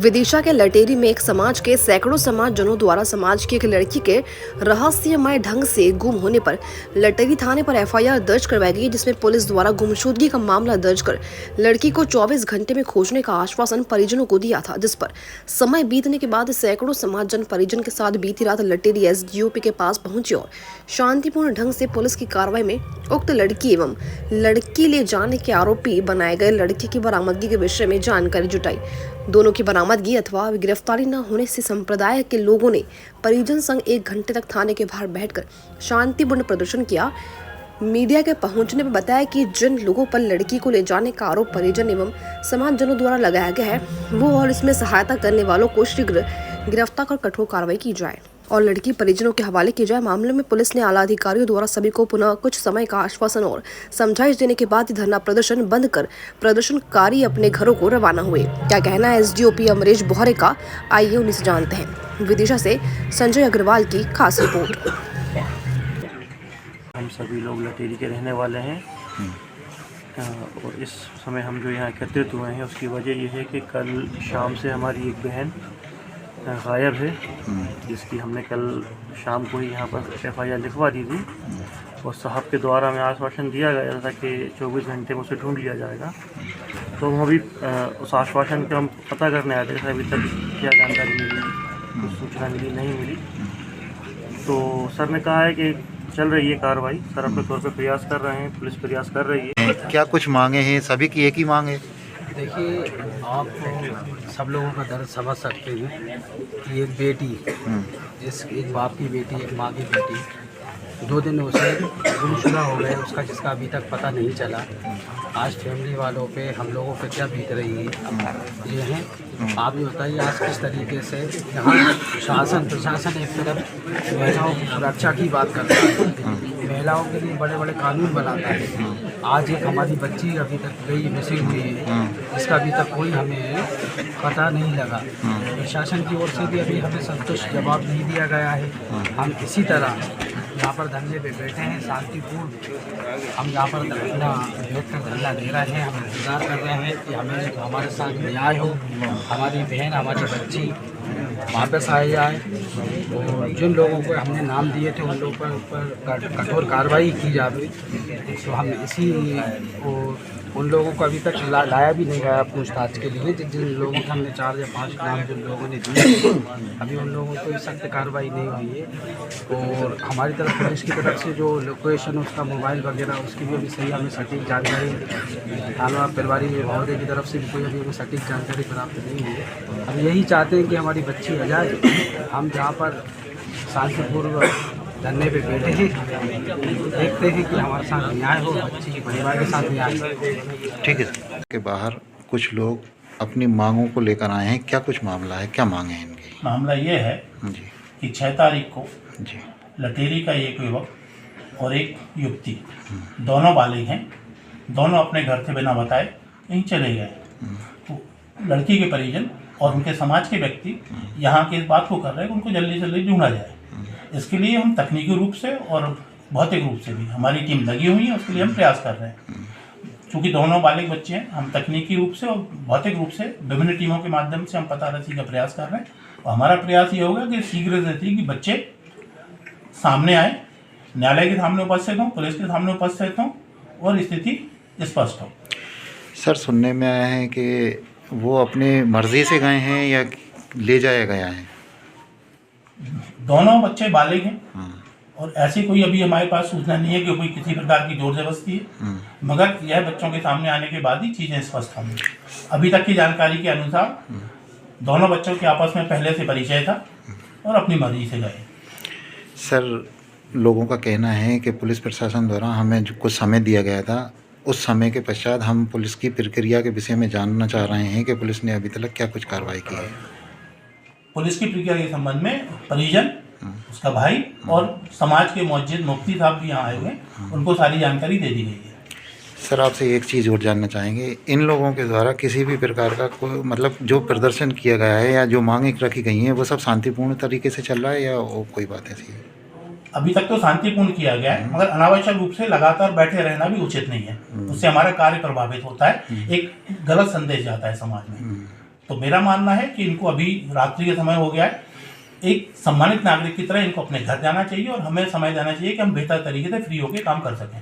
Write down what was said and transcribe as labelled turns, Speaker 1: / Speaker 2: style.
Speaker 1: विदिशा के लटेरी में एक समाज के सैकड़ों समाजजनों द्वारा समाज की एक लड़की के रहस्यमय ढंग से गुम होने पर लटेरी थाने पर एफआईआर दर्ज करवाई गई, जिसमें पुलिस द्वारा गुमशुदगी का मामला दर्ज कर लड़की को 24 घंटे में खोजने का आश्वासन परिजनों को दिया था, जिस पर समय बीतने के बाद सैकड़ों समाजजन परिजन के साथ बीती रात लटेरी एसडीओपी के पास पहुंचे और शांतिपूर्ण ढंग से पुलिस की कार्रवाई में उक्त लड़की एवं लड़की ले जाने के आरोपी बनाए गए लड़के की बरामदगी के विषय में जानकारी जुटाई। दोनों की बरामदगी अथवा गिरफ्तारी न होने से संप्रदाय के लोगों ने परिजन संग 1 घंटे तक थाने के बाहर बैठकर शांतिपूर्ण प्रदर्शन किया। मीडिया के पहुंचने पर बताया कि जिन लोगों पर लड़की को ले जाने का आरोप परिजन एवं समाजजनों द्वारा लगाया गया है वो और इसमें सहायता करने वालों को शीघ्र गिरफ्तार कर कठोर कार्रवाई की जाए और लड़की परिजनों के हवाले की जाए। मामले में पुलिस ने आला अधिकारियों द्वारा सभी को पुनः कुछ समय का आश्वासन और समझाइश देने के बाद धरना प्रदर्शन बंद कर प्रदर्शनकारी अपने घरों को रवाना हुए। क्या कहना है एसडीओपी अमरीश बोहरे का, आइए उन्हीं से जानते हैं। विदिशा से संजय अग्रवाल की खास रिपोर्ट।
Speaker 2: हम सभी लोग लटेरी के रहने वाले हैं और इस समय हम जो यहाँ एकत्रित हुए हैं उसकी वजह यह है कि कल शाम से हमारी एक बहन गायब है, जिसकी हमने कल शाम को ही यहाँ पर एफआईआर लिखवा दी थी और साहब के द्वारा हमें आश्वासन दिया गया था कि 24 घंटे में उसे ढूंढ लिया जाएगा। तो हम अभी उस आश्वासन का हम पता करने आए थे, अभी तक क्या जानकारी मिली, कुछ सूचना मिली नहीं मिली। तो सर ने कहा है कि चल रही है कार्रवाई, सर अपने तौर पर प्रयास कर रहे हैं, पुलिस प्रयास कर रही है।
Speaker 3: क्या कुछ मांगे हैं? सभी की एक ही मांग है?
Speaker 4: देखिए, आप सब लोगों का दर्द समझ सकते हैं कि एक बेटी, एक बाप की बेटी, एक माँ की बेटी 2 दिन उसे गुमशुदा हो गए, उसका जिसका अभी तक पता नहीं चला। आज फैमिली वालों पे, हम लोगों पे क्या बीत रही है ये है। आप ये बताइए आज किस तरीके से यहाँ प्रशासन एक तरफ महिलाओं की सुरक्षा की बात करता है, महिलाओं के लिए बड़े बड़े कानून बनाता है। आज एक हमारी बच्ची अभी तक गई मिसिंग हुई है, जिसका अभी तक कोई हमें पता नहीं लगा। प्रशासन की ओर से भी अभी हमें संतुष्ट जवाब नहीं दिया गया है। हम इसी तरह यहाँ पर धरने पे बैठे हैं, शांतिपूर्ण हम यहाँ पर बैठ कर धरना दे रहे हैं। हम इंतज़ार कर रहे हैं कि हमें हमारे साथ न्याय हो, हमारी बहन, हमारी बच्ची वापस आ जाए और जिन लोगों को हमने नाम दिए थे उन लोगों पर कठोर कार्रवाई की जाए। तो हम इसी उन लोगों को अभी तक लाया भी नहीं गया पूछताछ के लिए, जिन लोगों को हमने 4 या 5 नाम जिन लोगों ने दिए, अभी उन लोगों को सख्त कार्रवाई नहीं हुई है। और हमारी तरफ पुलिस की तरफ से जो लोकेशन उसका मोबाइल वगैरह उसकी भी अभी सही हमें सटीक जानकारी थाना प्रभारी महोदय की तरफ से भी कोई अभी हमें सटीक जानकारी प्राप्त नहीं हुई है। हम यही चाहते हैं कि हमारी बच्ची आ जाए। हम जहाँ पर शांतिपूर्वक धरने पे बैठे हैं, देखते हैं कि हमारे साथ न्याय हो, बच्ची के परिवार के साथ न्याय हो।
Speaker 3: ठीक है सर। के बाहर कुछ लोग अपनी मांगों को लेकर आए हैं, क्या कुछ मामला है, क्या मांगे हैं इनकी?
Speaker 5: मामला ये है
Speaker 3: जी
Speaker 5: कि 6 तारीख को
Speaker 3: जी
Speaker 5: लटेरी का एक युवक और एक युवती, दोनों बालिग हैं, दोनों अपने घर से बिना बताए कहीं चले गए। तो लड़की के परिजन और उनके समाज के व्यक्ति यहाँ की इस बात को कर रहे हैं कि उनको जल्दी से जल्दी ढूंढा जाए। इसके लिए हम तकनीकी रूप से और भौतिक रूप से भी हमारी टीम लगी हुई है, उसके लिए हम प्रयास कर रहे हैं। क्योंकि दोनों बालिग बच्चे हैं, हम तकनीकी रूप से और भौतिक रूप से विभिन्न टीमों के माध्यम से हम पता रसी का प्रयास कर रहे हैं। और हमारा प्रयास ये होगा कि शीघ्र से कि बच्चे सामने आए, न्यायालय के सामने उपस्थित हों, पुलिस के सामने उपस्थित हों और स्थिति स्पष्ट हो।
Speaker 3: सर, सुनने में आया है कि वो अपने मर्जी से गए हैं या ले जाया गया है?
Speaker 5: दोनों बच्चे बालिग हैं और ऐसी कोई अभी हमारे पास सूचना नहीं है कि कोई किसी प्रकार की जोर जबरदस्ती है, मगर यह बच्चों के सामने आने के बाद ही चीज़ें स्पष्ट होंगी। अभी तक की जानकारी के अनुसार दोनों बच्चों के आपस में पहले से परिचय था और अपनी मर्जी से गए।
Speaker 3: सर, लोगों का कहना है कि पुलिस प्रशासन द्वारा हमें जो कुछ समय दिया गया था, उस समय के पश्चात हम पुलिस की प्रक्रिया के विषय में जानना चाह रहे हैं कि पुलिस ने अभी तक क्या कुछ कार्रवाई की है?
Speaker 5: पुलिस की प्रक्रिया के संबंध में परिजन, उसका भाई और समाज के मौजूद मुफ्ती साहब भी यहाँ आए हुए हैं, उनको सारी जानकारी दे दी गई है।
Speaker 3: सर, आपसे एक चीज़ और जानना चाहेंगे, इन लोगों के द्वारा किसी भी प्रकार का कोई मतलब जो प्रदर्शन किया गया है या जो मांगें रखी गई हैं वो सब शांतिपूर्ण तरीके से चल रहा है या वो कोई बात ऐसी है?
Speaker 5: अभी तक तो शांतिपूर्ण किया गया है, मगर अनावश्यक रूप से लगातार बैठे रहना भी उचित नहीं है। उससे हमारा कार्य प्रभावित होता है, एक गलत संदेश जाता है समाज में। तो मेरा मानना है कि इनको अभी रात्रि के समय हो गया है, एक सम्मानित नागरिक की तरह इनको अपने घर जाना चाहिए और हमें समय देना चाहिए कि हम बेहतर तरीके से फ्री होकर काम कर सकें।